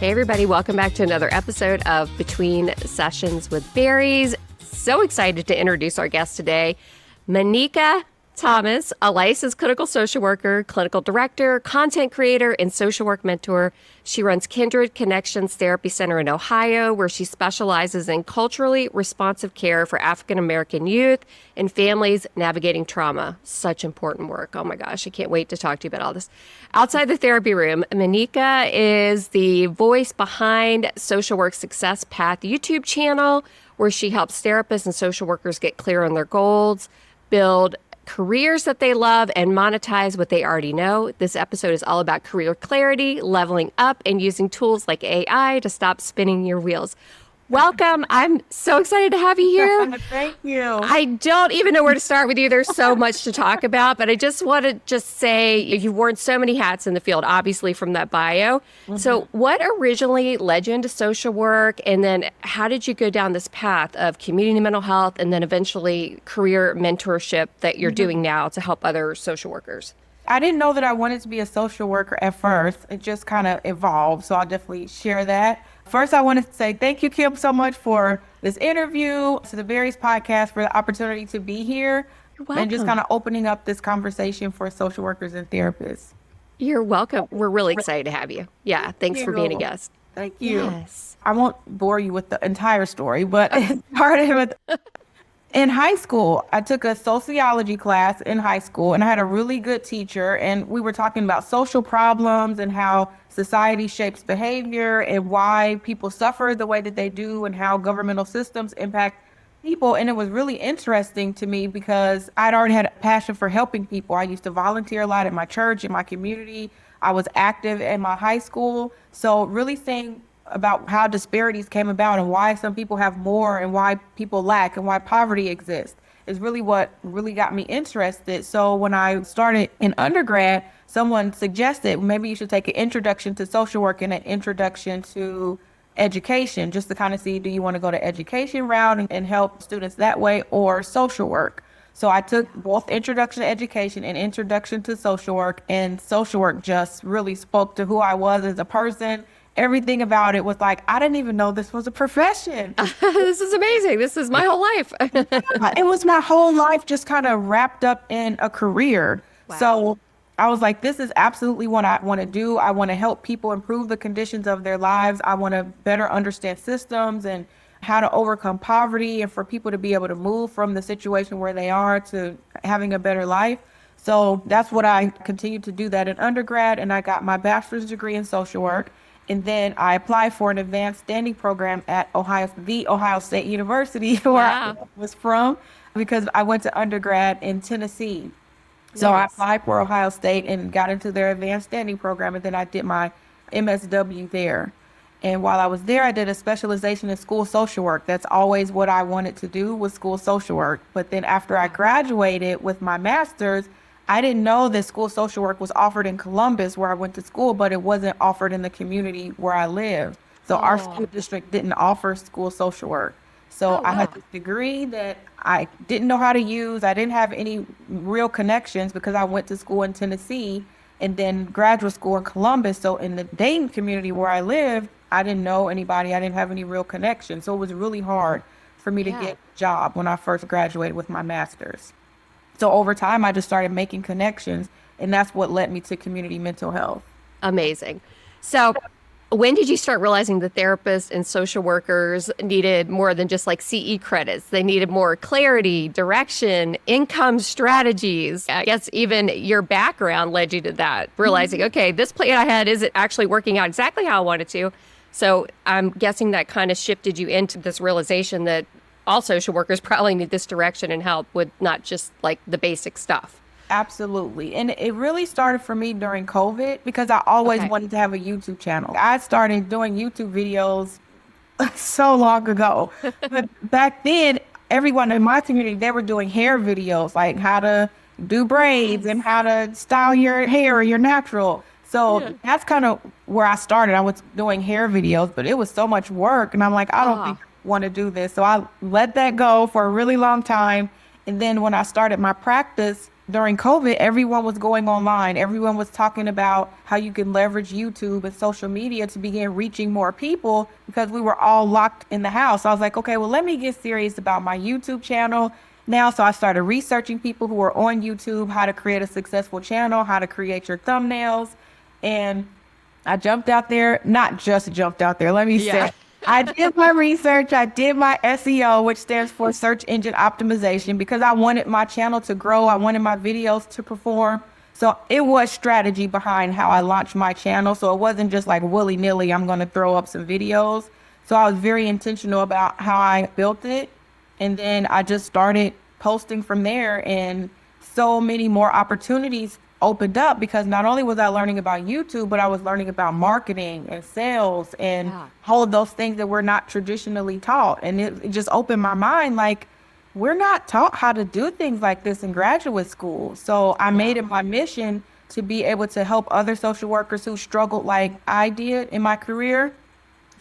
Hey everybody, welcome back to another episode of Between Sessions with Berries. So excited to introduce our guest today, Manicka Thomas, a licensed clinical social worker, clinical director, content creator, and social work mentor. She runs Kindred Connections Therapy Center in Ohio, where she specializes in culturally responsive care for African American youth and families navigating trauma. Such important work. Oh my gosh, I can't wait to talk to you about all this. Outside the therapy room, Manicka is the voice behind Social Work Success Path YouTube channel, where she helps therapists and social workers get clear on their goals, build careers that they love, and monetize what they already know. This episode is all about career clarity, leveling up, and using tools like AI to stop spinning your wheels. Welcome. I'm so excited to have you here. Thank you. I don't even know where to start with you. There's so much to talk about, but I just want to say you've worn so many hats in the field, obviously from that bio. Mm-hmm. So what originally led you into social work? And then how did you go down this path of community mental health and then eventually career mentorship that you're doing now to help other social workers? I didn't know that I wanted to be a social worker at first. It just kind of evolved. So I'll definitely share that. First, I want to say thank you, Kim, so much for this interview, to the Berries podcast, for the opportunity to be here. You're welcome. And just kind of opening up this conversation for social workers and therapists. You're welcome. We're really excited to have you. Yeah, thanks for being a guest. Thank you. Yes. I won't bore you with the entire story, but it started with... In high school, I took a sociology class in high school, and I had a really good teacher, and we were talking about social problems and how society shapes behavior and why people suffer the way that they do and how governmental systems impact people. And it was really interesting to me because I'd already had a passion for helping people. I used to volunteer a lot at my church, in my community. I was active in my high school. So really seeing about how disparities came about and why some people have more and why people lack and why poverty exists is really what really got me interested. So when I started in undergrad, someone suggested maybe you should take an introduction to social work and an introduction to education, just to kind of see, do you want to go the education route and help students that way, or social work? So I took both introduction to education and introduction to social work, and social work just really spoke to who I was as a person. Everything about it was like, I didn't even know this was a profession. This is amazing. This is my whole life. It was my whole life just kind of wrapped up in a career. Wow. So I was like, this is absolutely what I want to do. I want to help people improve the conditions of their lives. I want to better understand systems and how to overcome poverty and for people to be able to move from the situation where they are to having a better life. So that's what I continued to do that in undergrad. And I got my bachelor's degree in social work. And then I applied for an advanced standing program at the Ohio State University, where I was from, because I went to undergrad in Tennessee. So I applied for Ohio State and got into their advanced standing program. And then I did my MSW there. And while I was there, I did a specialization in school social work. That's always what I wanted to do, was school social work. But then after I graduated with my master's, I didn't know that school social work was offered in Columbus, where I went to school, but it wasn't offered in the community where I lived. So our school district didn't offer school social work. So I had this degree that I didn't know how to use. I didn't have any real connections because I went to school in Tennessee and then graduate school in Columbus. So in the Dayton community where I lived, I didn't know anybody. I didn't have any real connections. So it was really hard for me to get a job when I first graduated with my master's. So over time, I just started making connections, and that's what led me to community mental health. Amazing. So when did you start realizing that therapists and social workers needed more than just like CE credits? They needed more clarity, direction, income strategies. I guess even your background led you to that, realizing, okay, this plan I had isn't actually working out exactly how I wanted to. So I'm guessing that kind of shifted you into this realization that all social workers probably need this direction and help with not just like the basic stuff. Absolutely. And it really started for me during COVID because I always wanted to have a YouTube channel. I started doing YouTube videos so long ago. But back then, everyone in my community, they were doing hair videos, like how to do braids and how to style your hair, your natural. So that's kind of where I started. I was doing hair videos, but it was so much work. And I'm like, I don't think I want to do this. So I let that go for a really long time. And then when I started my practice during COVID, everyone was going online. Everyone was talking about how you can leverage YouTube and social media to begin reaching more people because we were all locked in the house. So I was like, okay, well, let me get serious about my YouTube channel now. So I started researching people who are on YouTube, how to create a successful channel, how to create your thumbnails. And I jumped out there, not just jumped out there, let me say. I did my research. I did my SEO, which stands for search engine optimization, because I wanted my channel to grow. I wanted my videos to perform. So it was strategy behind how I launched my channel. So it wasn't just like willy-nilly, I'm going to throw up some videos. So I was very intentional about how I built it. And then I just started posting from there, and so many more opportunities opened up because not only was I learning about YouTube, but I was learning about marketing and sales and all of those things that we're not traditionally taught. And it just opened my mind, like, we're not taught how to do things like this in graduate school. So I made it my mission to be able to help other social workers who struggled like I did in my career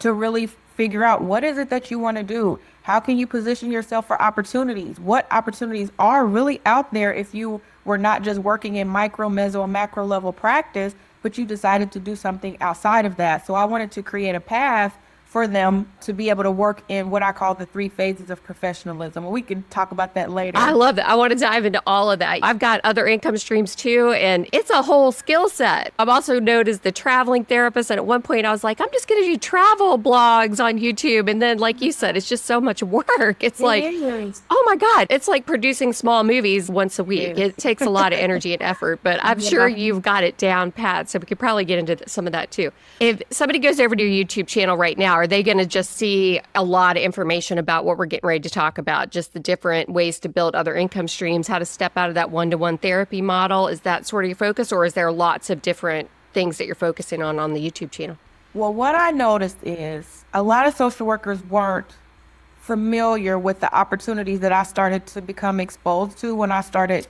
to really figure out, what is it that you want to do? How can you position yourself for opportunities? What opportunities are really out there if you were not just working in micro, meso, and macro level practice, but you decided to do something outside of that? So I wanted to create a path for them to be able to work in what I call the 3 phases of professionalism. We can talk about that later. I love that. I want to dive into all of that. I've got other income streams too, and it's a whole skill set. I'm also known as the traveling therapist. And at one point I was like, I'm just going to do travel blogs on YouTube. And then, like you said, it's just so much work. It's like, oh my God, it's like producing small movies once a week. It takes a lot of energy and effort, but I'm sure you've got it down pat. So we could probably get into some of that too. If somebody goes over to your YouTube channel right now, are they going to just see a lot of information about what we're getting ready to talk about, just the different ways to build other income streams, how to step out of that one-to-one therapy model? Is that sort of your focus, or is there lots of different things that you're focusing on the YouTube channel? Well, what I noticed is a lot of social workers weren't familiar with the opportunities that I started to become exposed to when I started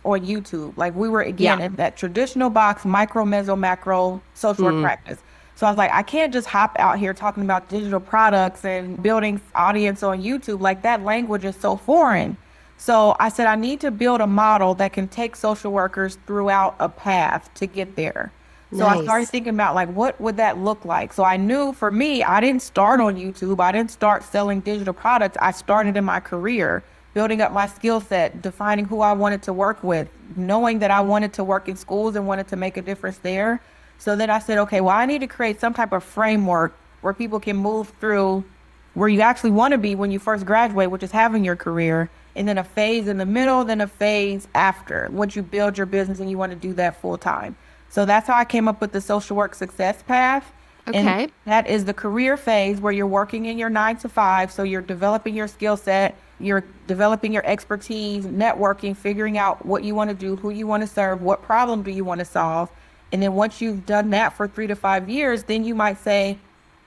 on YouTube. Like, we were, again, in that traditional box, micro, meso, macro social work practice. So I was like, I can't just hop out here talking about digital products and building audience on YouTube. Like, that language is so foreign. So I said, I need to build a model that can take social workers throughout a path to get there. So I started thinking about, like, what would that look like? So I knew, for me, I didn't start on YouTube. I didn't start selling digital products. I started in my career, building up my skill set, defining who I wanted to work with, knowing that I wanted to work in schools and wanted to make a difference there. So then I said, okay, well, I need to create some type of framework where people can move through where you actually want to be when you first graduate, which is having your career, and then a phase in the middle, then a phase after, once you build your business and you want to do that full time. So that's how I came up with the social work success path. Okay. And that is the career phase where you're working in your 9 to 5. So you're developing your skill set, you're developing your expertise, networking, figuring out what you want to do, who you want to serve, what problem do you want to solve. And then once you've done that for 3 to 5 years, then you might say,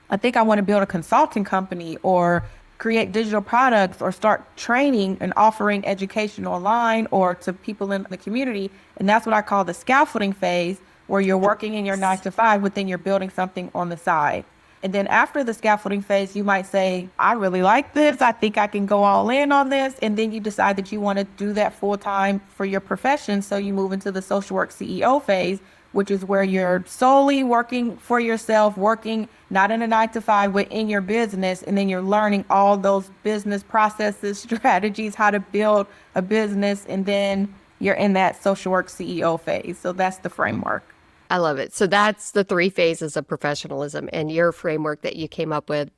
I think I want to build a consulting company or create digital products or start training and offering education online or to people in the community. And that's what I call the scaffolding phase, where you're working in your 9 to 5, but then you're building something on the side. And then after the scaffolding phase, you might say, I really like this. I think I can go all in on this. And then you decide that you want to do that full time for your profession. So you move into the social work CEO phase, which is where you're solely working for yourself, working not in a 9 to 5, but in your business. And then you're learning all those business processes, strategies, how to build a business. And then you're in that social work CEO phase. So that's the framework. I love it. So that's the 3 phases of professionalism, and your framework that you came up with.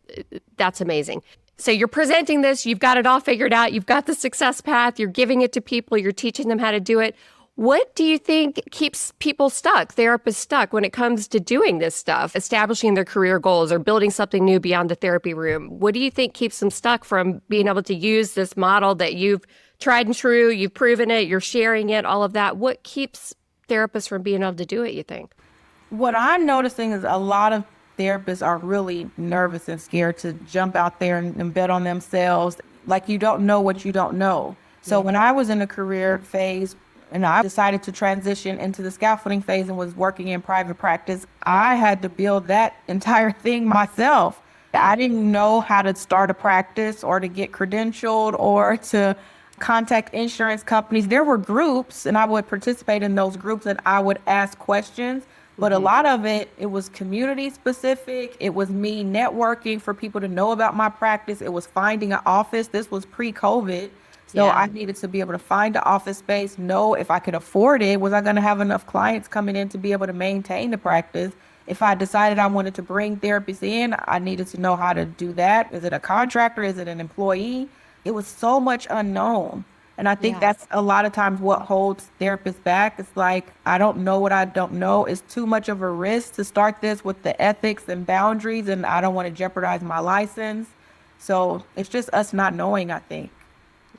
That's amazing. So you're presenting this, you've got it all figured out, you've got the success path, you're giving it to people, you're teaching them how to do it. What do you think keeps people stuck, therapists stuck, when it comes to doing this stuff, establishing their career goals or building something new beyond the therapy room? What do you think keeps them stuck from being able to use this model that you've tried and true, you've proven it, you're sharing it, all of that? What keeps therapists from being able to do it, you think? What I'm noticing is a lot of therapists are really nervous and scared to jump out there and bet on themselves. Like, you don't know what you don't know. So when I was in the career phase, and I decided to transition into the scaffolding phase and was working in private practice, I had to build that entire thing myself. I didn't know how to start a practice or to get credentialed or to contact insurance companies. There were groups, and I would participate in those groups, and I would ask questions. But a lot of it was community specific. It was me networking for people to know about my practice. It was finding an office. This was pre-COVID. So Yeah. I needed to be able to find an office space, know if I could afford it. Was I going to have enough clients coming in to be able to maintain the practice? If I decided I wanted to bring therapists in, I needed to know how to do that. Is it a contractor? Is it an employee? It was so much unknown. And I think Yeah. that's a lot of times what holds therapists back. It's like, I don't know what I don't know. It's too much of a risk to start this with the ethics and boundaries, and I don't want to jeopardize my license. So it's just us not knowing, I think.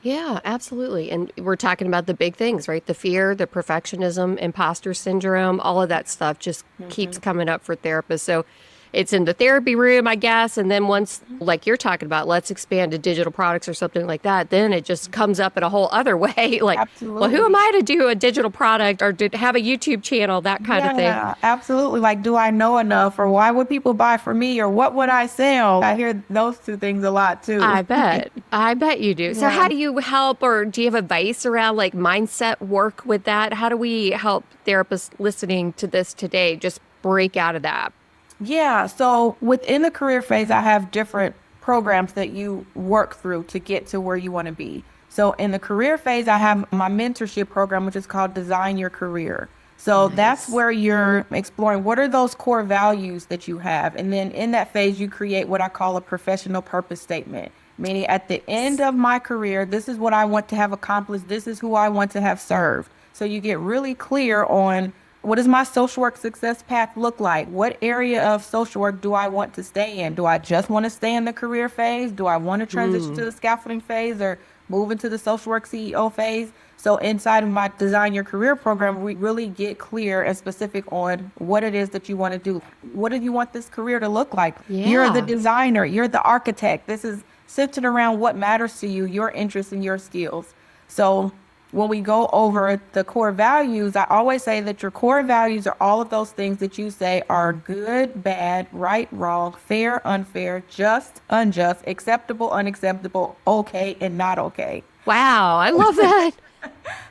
Yeah, absolutely. And we're talking about the big things, right? The fear, the perfectionism, imposter syndrome, all of that stuff just keeps coming up for therapists. So it's in the therapy room, I guess. And then once, like you're talking about, let's expand to digital products or something like that, then it just comes up in a whole other way. Like, well, who am Absolutely. I to do a digital product or to have a YouTube channel, that kind of thing? Yeah, absolutely. Like, do I know enough, or why would people buy from me, or what would I sell? I hear those two things a lot too. I bet. I bet you do. So, Yeah. how do you help, or do you have advice around like mindset work with that? How do we help therapists listening to this today just break out of that? Yeah, so within the career phase, I have different programs that you work through to get to where you want to be. So in the career phase, I have my mentorship program, which is called Design Your Career. So that's Nice. where you're exploring what are those core values that you have. And then in that phase, you create what I call a professional purpose statement, meaning at the end of my career, this is what I want to have accomplished. This is who I want to have served. So you get really clear on what does my social work success path look like? What area of social work do I want to stay in? Do I just want to stay in the career phase? Do I want to transition to the scaffolding phase or move into the social work CEO phase? So inside of my Design Your Career program, we really get clear and specific on what it is that you want to do. What do you want this career to look like? You're the Yeah. designer, you're the architect. This is centered around what matters to you, your interests and your skills. So when we go over the core values, I always say that your core values are all of those things that you say are good, bad, right, wrong, fair, unfair, just, unjust, acceptable, unacceptable, okay, and not okay. Wow. I love that.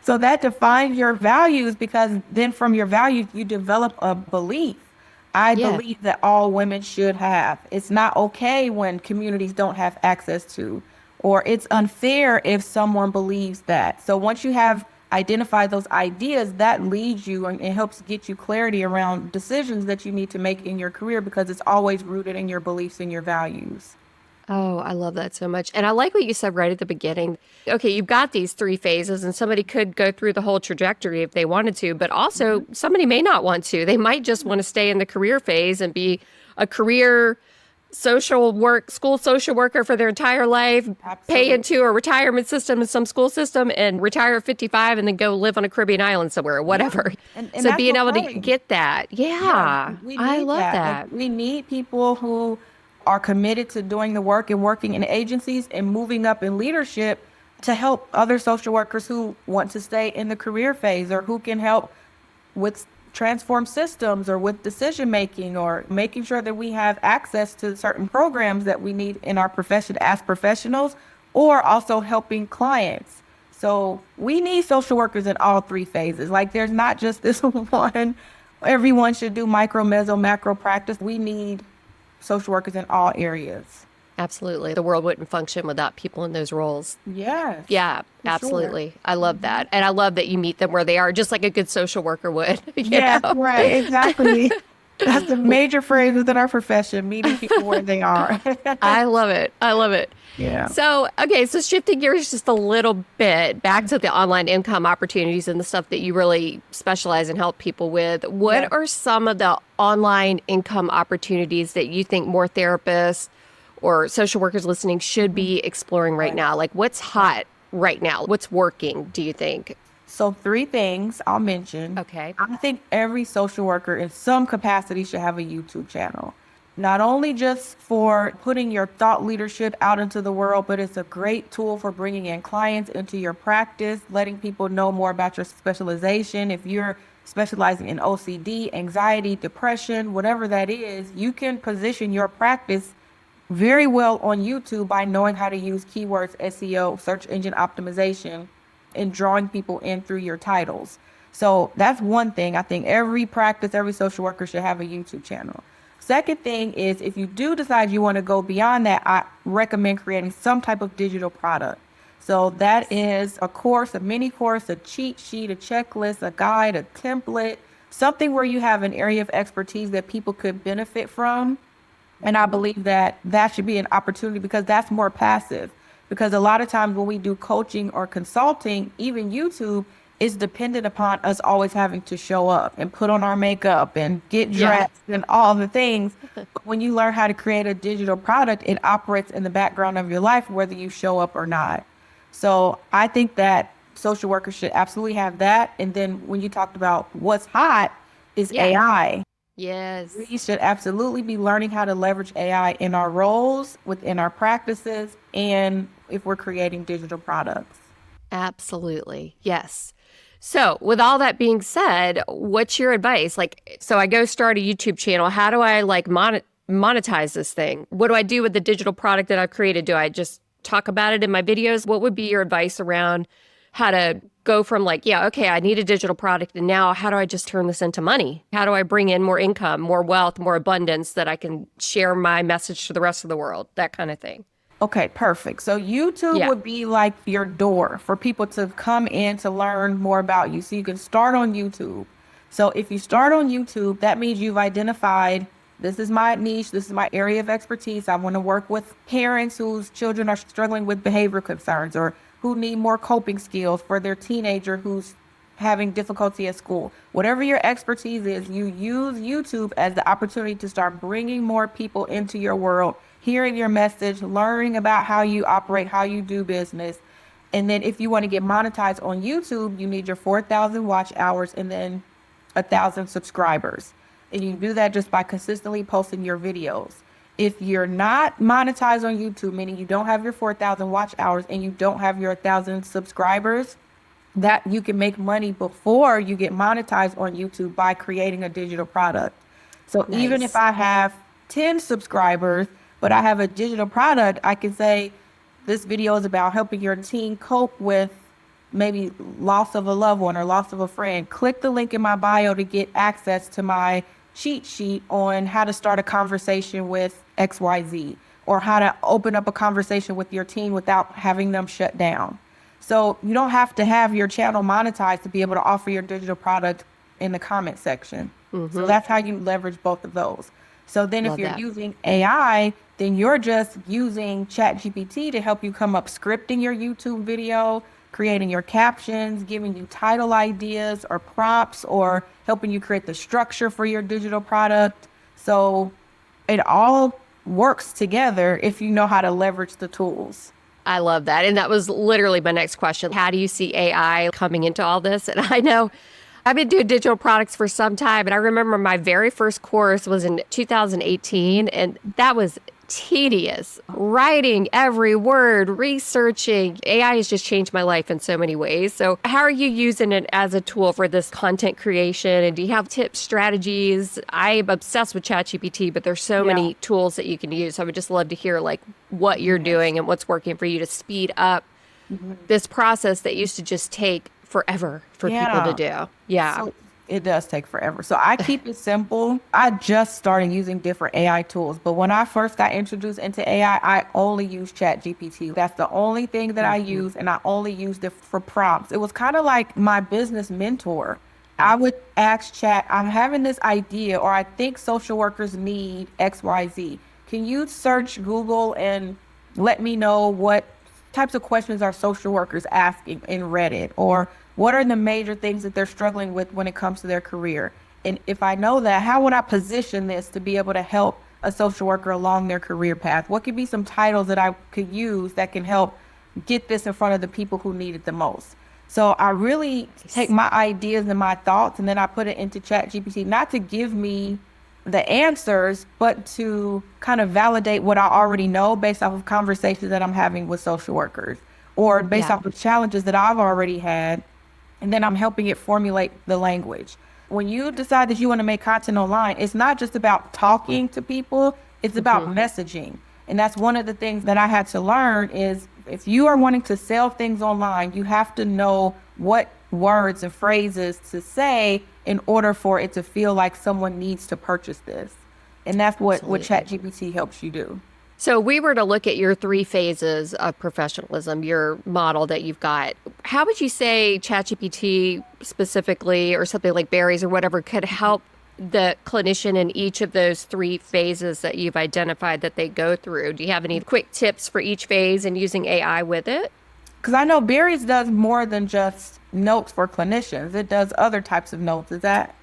So that defines your values, because then from your values, you develop a belief. I Yeah. believe that all women should have. It's not okay when communities don't have access to, or it's unfair if someone believes that. So once you have identified those ideas, that leads you and it helps get you clarity around decisions that you need to make in your career, because it's always rooted in your beliefs and your values. Oh, I love that so much. And I like what you said right at the beginning. Okay, you've got these three phases, and somebody could go through the whole trajectory if they wanted to, but also somebody may not want to. They might just want to stay in the career phase and be a career social work, school social worker for their entire life, pay Absolutely. into a retirement system in some school system, and retire at 55 and then go live on a Caribbean island somewhere or Yeah. whatever. And So that's being able to okay. get that. Yeah, Yeah, we I need love that. Like, that. we need people who are committed to doing the work and working in agencies and moving up in leadership to help other social workers who want to stay in the career phase, or who can help with transform systems or with decision making, or making sure that we have access to certain programs that we need in our profession as professionals, or also helping clients. So we need social workers in all three phases. Like, there's not just this one, everyone should do micro, meso, macro practice. We need social workers in all areas. Absolutely. The world wouldn't function without people in those roles. Yes, Yeah, for sure. absolutely. I love that. And I love that you meet them where they are, just like a good social worker would, you Yes, know? right, exactly. That's a major phrase within our profession, meeting people where they are. I love it. I love it. Yeah. So, okay, so shifting gears just a little bit back to the online income opportunities and the stuff that you really specialize and help people with. Yeah. What are some of the online income opportunities that you think more therapists or social workers listening should be exploring right Right. now? Like, what's hot right now? What's working, do you think? So three things I'll mention. Okay. I think every social worker in some capacity should have a YouTube channel. Not only just for putting your thought leadership out into the world, but it's a great tool for bringing in clients into your practice, letting people know more about your specialization. If you're specializing in OCD, anxiety, depression, whatever that is, you can position your practice very well on YouTube by knowing how to use keywords, SEO, search engine optimization, and drawing people in through your titles. So that's one thing. I think every social worker should have a YouTube channel. Second thing is, if you do decide you want to go beyond that, I recommend creating some type of digital product. So that is a course, a mini course, a cheat sheet, a checklist, a guide, a template, something where you have an area of expertise that people could benefit from. And I believe that that should be an opportunity, because that's more passive. Because a lot of times when we do coaching or consulting, even YouTube is dependent upon us always having to show up and put on our makeup and get dressed and all the things. But when you learn how to create a digital product, it operates in the background of your life, whether you show up or not. So I think that social workers should absolutely have that. And then when you talked about what's hot is AI. Yes. We should absolutely be learning how to leverage AI in our roles, within our practices, and if we're creating digital products. Absolutely. Yes. So, with all that being said, what's your advice? Like, so I go start a YouTube channel. How do I like monetize this thing? What do I do with the digital product that I've created? Do I just talk about it in my videos? What would be your advice around how to go from like, yeah, okay, I need a digital product, and now how do I just turn this into money? How do I bring in more income, more wealth, more abundance that I can share my message to the rest of the world? That kind of thing. Okay, perfect. So YouTube would be like your door for people to come in to learn more about you. So you can start on YouTube. So if you start on YouTube, that means you've identified, this is my niche, this is my area of expertise. I want to work with parents whose children are struggling with behavior concerns, or who need more coping skills for their teenager who's having difficulty at school. Whatever your expertise is, you use YouTube as the opportunity to start bringing more people into your world, hearing your message, learning about how you operate, how you do business. And then if you want to get monetized on YouTube, you need your 4,000 watch hours and then 1,000 subscribers. And you do that just by consistently posting your videos. If you're not monetized on YouTube, meaning you don't have your 4,000 watch hours and you don't have your 1,000 subscribers, that you can make money before you get monetized on YouTube by creating a digital product. So even if I have 10 subscribers, but I have a digital product, I can say this video is about helping your teen cope with maybe loss of a loved one or loss of a friend. Click the link in my bio to get access to my cheat sheet on how to start a conversation with XYZ, or how to open up a conversation with your teen without having them shut down. So you don't have to have your channel monetized to be able to offer your digital product in the comment section. So that's how you leverage both of those. So then if you're using AI, then you're just using ChatGPT to help you come up scripting your YouTube video, creating your captions, giving you title ideas or prompts, or helping you create the structure for your digital product. So it all works together if you know how to leverage the tools. I love that. And that was literally my next question. How do you see AI coming into all this? And I know I've been doing digital products for some time, and I remember my very first course was in 2018, and that was tedious. Writing every word, researching. AI has just changed my life in so many ways. So how are you using it as a tool for this content creation? And do you have tips, strategies? I'm obsessed with ChatGPT, but there's so many tools that you can use. So I would just love to hear like what you're doing and what's working for you to speed up this process that used to just take forever for people to do. So it does take forever. So I keep it simple. I just started using different AI tools, but when I first got introduced into AI, I only used ChatGPT. That's the only thing that I use, and I only used it for prompts. It was kind of like my business mentor. I would ask Chat, I'm having this idea, or I think social workers need XYZ. Can you search Google and let me know what types of questions are social workers asking in Reddit, or what are the major things that they're struggling with when it comes to their career? And if I know that, how would I position this to be able to help a social worker along their career path? What could be some titles that I could use that can help get this in front of the people who need it the most? So I really take my ideas and my thoughts, and then I put it into ChatGPT, not to give me the answers, but to kind of validate what I already know based off of conversations that I'm having with social workers, or based off of challenges that I've already had. And then I'm helping it formulate the language. When you decide that you want to make content online, it's not just about talking to people, it's about messaging. And that's one of the things that I had to learn is if you are wanting to sell things online, you have to know what words and phrases to say in order for it to feel like someone needs to purchase this. And that's what ChatGPT helps you do. So we were to look at your 3 phases of professionalism, your model that you've got. How would you say ChatGPT specifically, or something like Barry's or whatever, could help the clinician in each of those 3 phases that you've identified that they go through? Do you have any quick tips for each phase and using AI with it? Because I know Barry's does more than just notes for clinicians. It does other types of notes. Is that?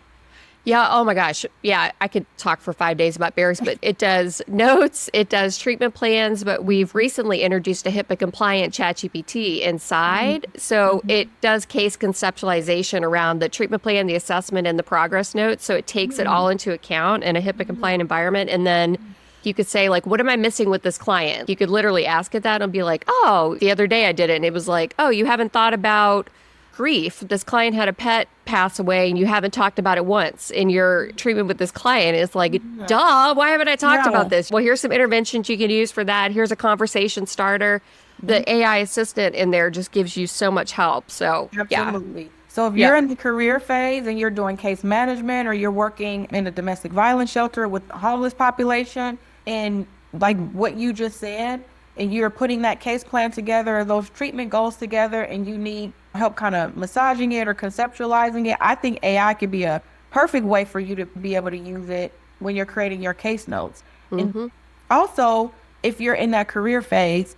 Yeah. Oh my gosh. Yeah. I could talk for 5 days about Barry's, but it does notes, it does treatment plans, but we've recently introduced a HIPAA compliant ChatGPT inside. So it does case conceptualization around the treatment plan, the assessment, and the progress notes. So it takes it all into account in a HIPAA compliant environment. And then you could say, like, what am I missing with this client? You could literally ask it that and be like, oh, the other day I did it. And it was like, oh, you haven't thought about grief. This client had a pet pass away and you haven't talked about it once in your treatment with this client. It's like, duh, why haven't I talked about this? Well, here's some interventions you can use for that. Here's a conversation starter. The AI assistant in there just gives you so much help. So, absolutely. So if you're in the career phase and you're doing case management, or you're working in a domestic violence shelter with a homeless population, and like what you just said, and you're putting that case plan together, those treatment goals together, and you need help kind of massaging it or conceptualizing it, I think AI could be a perfect way for you to be able to use it when you're creating your case notes. And also, if you're in that career phase,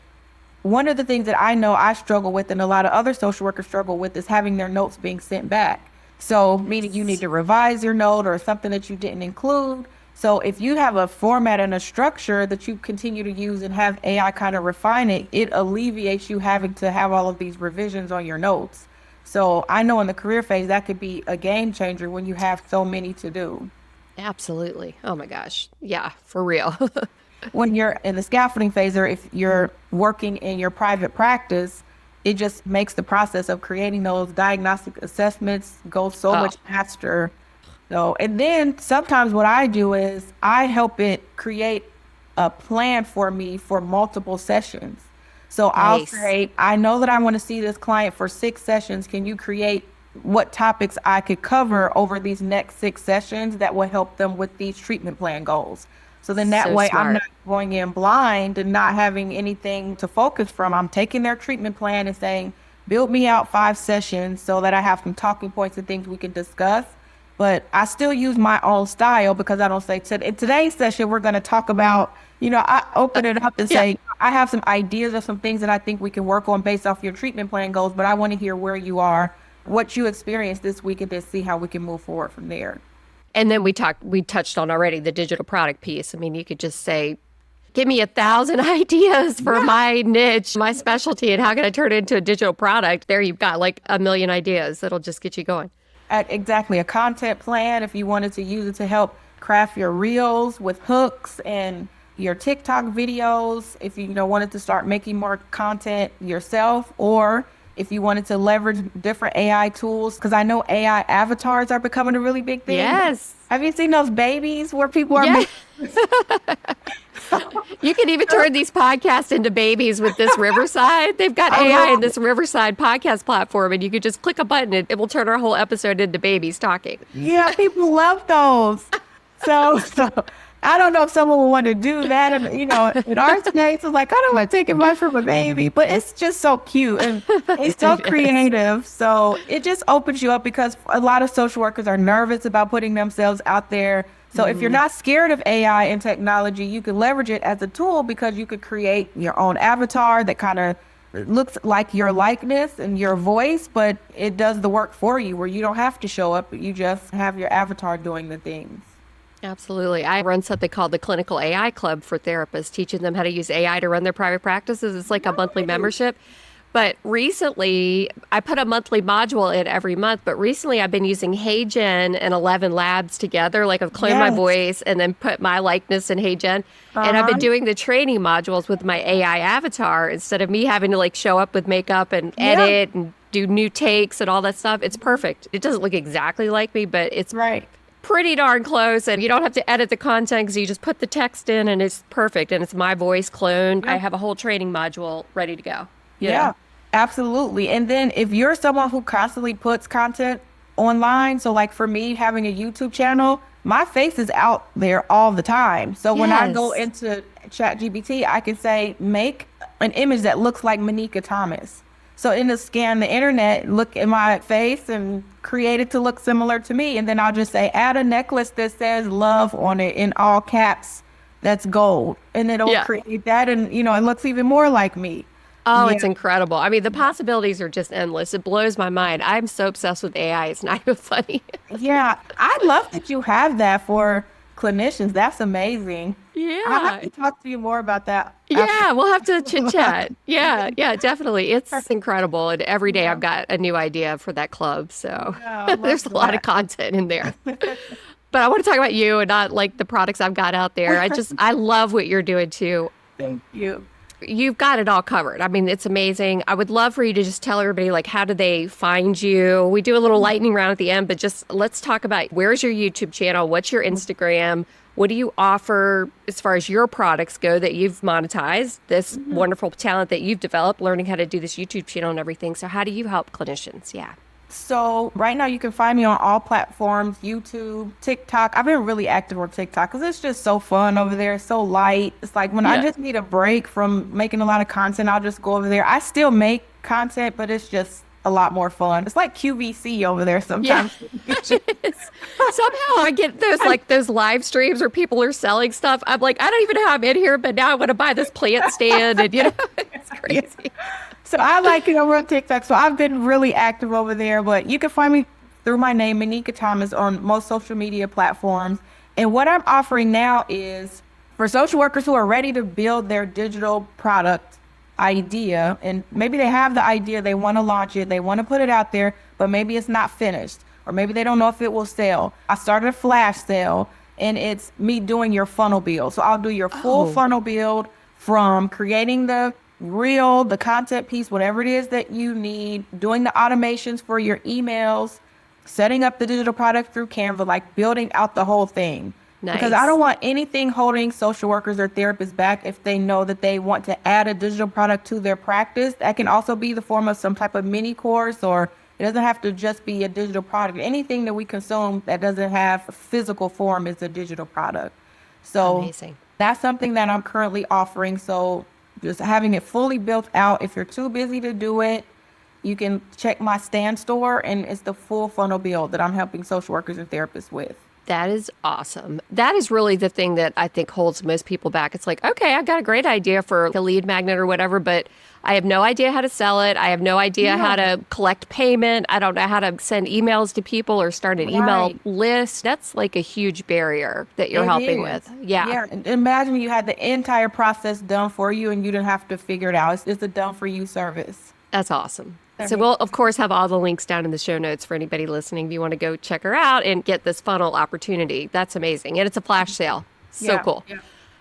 one of the things that I know I struggle with, and a lot of other social workers struggle with, is having their notes being sent back. So meaning you need to revise your note or something that you didn't include. So if you have a format and a structure that you continue to use and have AI kind of refine it, it alleviates you having to have all of these revisions on your notes. So I know in the career phase, that could be a game changer when you have so many to do. Absolutely. Oh my gosh. Yeah, for real. When you're in the scaffolding phase, or if you're working in your private practice, it just makes the process of creating those diagnostic assessments go so much faster. So, and then sometimes what I do is I help it create a plan for me for multiple sessions. So I'll say, I know that I want to see this client for 6 sessions. Can you create what topics I could cover over these next 6 sessions that will help them with these treatment plan goals? So then that way I'm not going in blind and not having anything to focus from. I'm taking their treatment plan and saying, build me out 5 sessions so that I have some talking points and things we can discuss. But I still use my own style, because I don't say, in today's session, we're going to talk about, I open it up and say, I have some ideas of some things that I think we can work on based off your treatment plan goals, but I want to hear where you are, what you experienced this week, and then see how we can move forward from there. And then we touched on already the digital product piece. I mean, you could just say, give me 1,000 ideas for my niche, my specialty, and how can I turn it into a digital product? There you've got like 1 million ideas that'll just get you going. Exactly. A content plan, if you wanted to use it to help craft your reels with hooks and your TikTok videos, if you wanted to start making more content yourself, or if you wanted to leverage different AI tools, because I know AI avatars are becoming a really big thing. Yes. Have you seen those babies where people are You can even turn these podcasts into babies with this Riverside. They've got AI in this Riverside podcast platform, and you could just click a button and it will turn our whole episode into babies talking. Yeah, people love those. So I don't know if someone would want to do that. And, in our case, it's like, I don't want to take advice from a baby, but it's just so cute and it's so creative. So it just opens you up, because a lot of social workers are nervous about putting themselves out there. So if you're not scared of AI and technology, you can leverage it as a tool, because you could create your own avatar that kind of looks like your likeness and your voice, but it does the work for you, where you don't have to show up, but you just have your avatar doing the things. Absolutely. I run something called the Clinical AI Club for therapists, teaching them how to use AI to run their private practices. It's like a monthly membership. But recently, I put a monthly module in every month, but recently I've been using HeyGen and 11 Labs together. Like I've cloned my voice and then put my likeness in HeyGen. And I've been doing the training modules with my AI avatar instead of me having to like show up with makeup and edit and do new takes and all that stuff. It's perfect. It doesn't look exactly like me, but it's pretty darn close, and you don't have to edit the content because you just put the text in and it's perfect, and it's my voice cloned. Yeah. I have a whole training module ready to go. You Yeah, know? absolutely. And then if you're someone who constantly puts content online, so like for me, having a YouTube channel, my face is out there all the time. So when I go Yes. into ChatGPT, I can say, make an image that looks like Manicka Thomas. So in the scan the internet, look at my face and create it to look similar to me. And then I'll just say, add a necklace that says love on it in all caps. That's gold. And it'll Yeah. create that. And, it looks even more like me. Oh, Yeah. it's incredible. I mean, the possibilities are just endless. It blows my mind. I'm so obsessed with AI. It's not even funny. Yeah, I love that you have that for clinicians. That's amazing. I'll have Yeah. to talk to you more about that after. Yeah, we'll have to chit chat. Yeah, yeah, definitely. It's incredible. And every day Yeah, I've got a new idea for that club. So yeah, I love there's a lot of that. content in there. But I want to talk about you and not like the products I've got out there. I love what you're doing too. Thank you. You've got it all covered. I mean, it's amazing. I would love for you to just tell everybody, like, how do they find you? We do a little lightning round at the end, but just let's talk about where's your YouTube channel? What's your Instagram? What do you offer as far as your products go that you've monetized, this wonderful talent that you've developed, learning how to do this YouTube channel and everything? So how do you help clinicians? Yeah. So right now you can find me on all platforms, YouTube, TikTok. I've been really active on TikTok because it's just so fun over there. It's so light. It's like when I Yeah. just need a break from making a lot of content, I'll just go over there. I still make content, but it's just a lot more fun. It's like QVC over there Yeah. sometimes. Somehow I get those live streams where people are selling stuff. I'm like, I don't even know how I'm in here, but now I want to buy this plant stand, and it's Yeah. crazy. So I like it over on TikTok. So I've been really active over there, but you can find me through my name, Manicka Thomas, on most social media platforms. And what I'm offering now is for social workers who are ready to build their digital product idea, and maybe they have the idea, they want to launch it, they want to put it out there, but maybe it's not finished, or maybe they don't know if it will sell. I started a flash sale, and it's me doing your funnel build. So I'll do your full Oh, funnel build from creating the reel, the content piece, whatever it is that you need, doing the automations for your emails, setting up the digital product through Canva, like building out the whole thing. Because I nice. don't want anything holding social workers or therapists back if they know that they want to add a digital product to their practice. That can also be the form of some type of mini course, or it doesn't have to just be a digital product. Anything that we consume that doesn't have a physical form is a digital product. So Amazing. that's something that I'm currently offering. So just having it fully built out. If you're too busy to do it, you can check my stand store, and it's the full funnel build that I'm helping social workers and therapists with. That is awesome. That is really the thing that I think holds most people back. It's like, okay, I've got a great idea for a lead magnet or whatever, but I have no idea how to sell it. I have no idea how Yeah, to collect payment. I don't know how to send emails to people or start an email right. list. That's like a huge barrier that you're It helping is. with. Yeah. Yeah. And imagine you had the entire process done for you and you didn't have to figure it out. It's a done for you service. That's awesome. That So makes we'll, of course, have all the links down in the show notes for anybody listening if you want to go check her out and get this funnel opportunity. That's amazing. And it's a flash sale. So Yeah. cool. Yeah.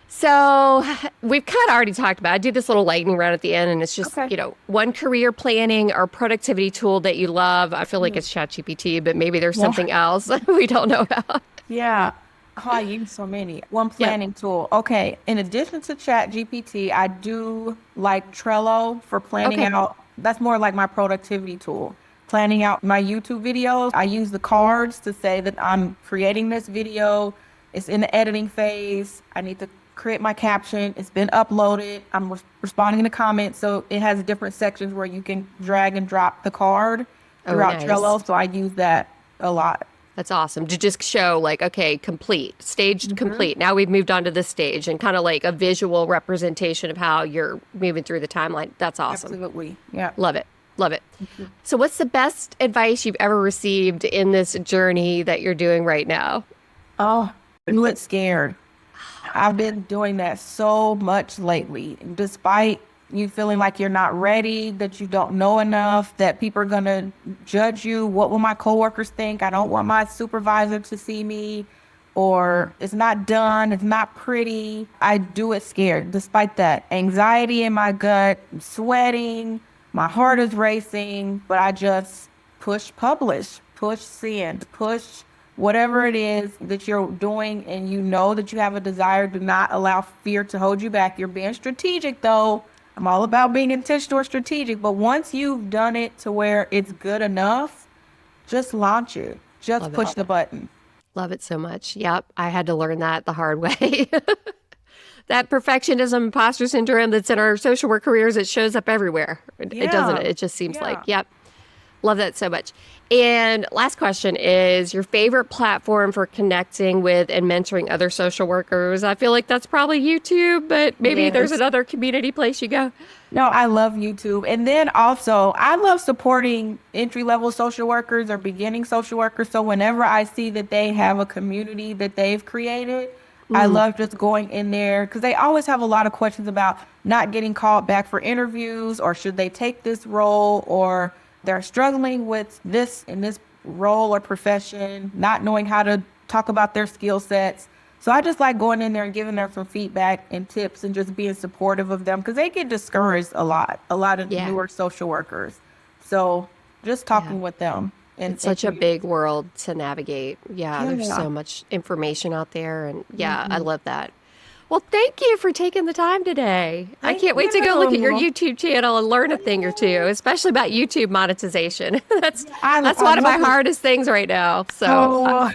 So we've kind of already talked about, I do this little lightning round at the end, and it's just, Okay. one career planning or productivity tool that you love. I feel like Mm. it's ChatGPT, but maybe there's Yeah. something else we don't know about. Yeah. Oh, I use so many. One Yep. planning tool. Okay. In addition to Chat GPT, I do like Trello for planning Okay. out. That's more like my productivity tool. Planning out my YouTube videos. I use the cards to say that I'm creating this video. It's in the editing phase. I need to create my caption. It's been uploaded. I'm responding to comments. So it has different sections where you can drag and drop the card Oh, throughout nice. Trello. So I use that a lot. That's awesome to just show like, okay, complete, staged complete. Now we've moved on to this stage and kind of like a visual representation of how you're moving through the timeline. That's awesome. Absolutely. Yeah. Love it. Love it. So what's the best advice you've ever received in this journey that you're doing right now? Oh, do it scared. I've been doing that so much lately, despite you feeling like you're not ready, that you don't know enough, that people are going to judge you. What will my coworkers think? I don't want my supervisor to see me, or it's not done, it's not pretty. I do it scared. Despite that, anxiety in my gut, I'm sweating, my heart is racing, but I just push publish, push send, push whatever it is that you're doing and you know that you have a desire, do not allow fear to hold you back. You're being strategic though. I'm all about being intentional or strategic, but once you've done it to where it's good enough, just launch it. Just Love push it. the button. Love it so much. Yep. I had to learn that the hard way. That perfectionism, imposter syndrome that's in our social work careers, it shows up everywhere. It doesn't. Yeah. It just seems like, Yeah. yep. Love that so much. And last question is your favorite platform for connecting with and mentoring other social workers? I feel like that's probably YouTube, but maybe there's Yes. another community place you go. No, I love YouTube. And then also, I love supporting entry-level social workers or beginning social workers. So whenever I see that they have a community that they've created, I love just going in there because they always have a lot of questions about not getting called back for interviews or should they take this role or they're struggling with this in this role or profession, not knowing how to talk about their skill sets. So I just like going in there and giving them some feedback and tips and just being supportive of them because they get discouraged a lot of Yeah. newer social workers. So just talking with them. And It's such a big world to navigate. Yeah, there's Yeah. so much information out there. And yeah, I love that. Well, thank you for taking the time today. I Thank can't wait to go look at your you. YouTube channel and learn a thing or two, especially about YouTube monetization. That's I that's one of my love it. hardest things right now. So Oh,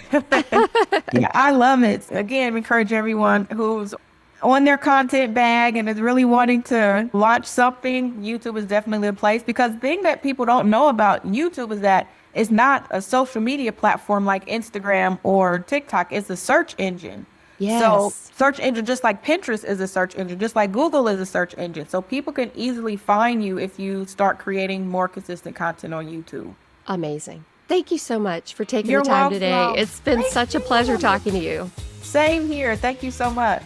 yeah, I love it. Again, encourage everyone who's on their content bag and is really wanting to launch something. YouTube is definitely a place because the thing that people don't know about YouTube is that it's not a social media platform like Instagram or TikTok. It's a search engine. So yes. search engine, just like Pinterest is a search engine, just like Google is a search engine. So people can easily find you if you start creating more consistent content on YouTube. Amazing. Thank you so much for taking You're the time today. welcome. It's been Thank such a pleasure you. talking to you. Same here. Thank you so much.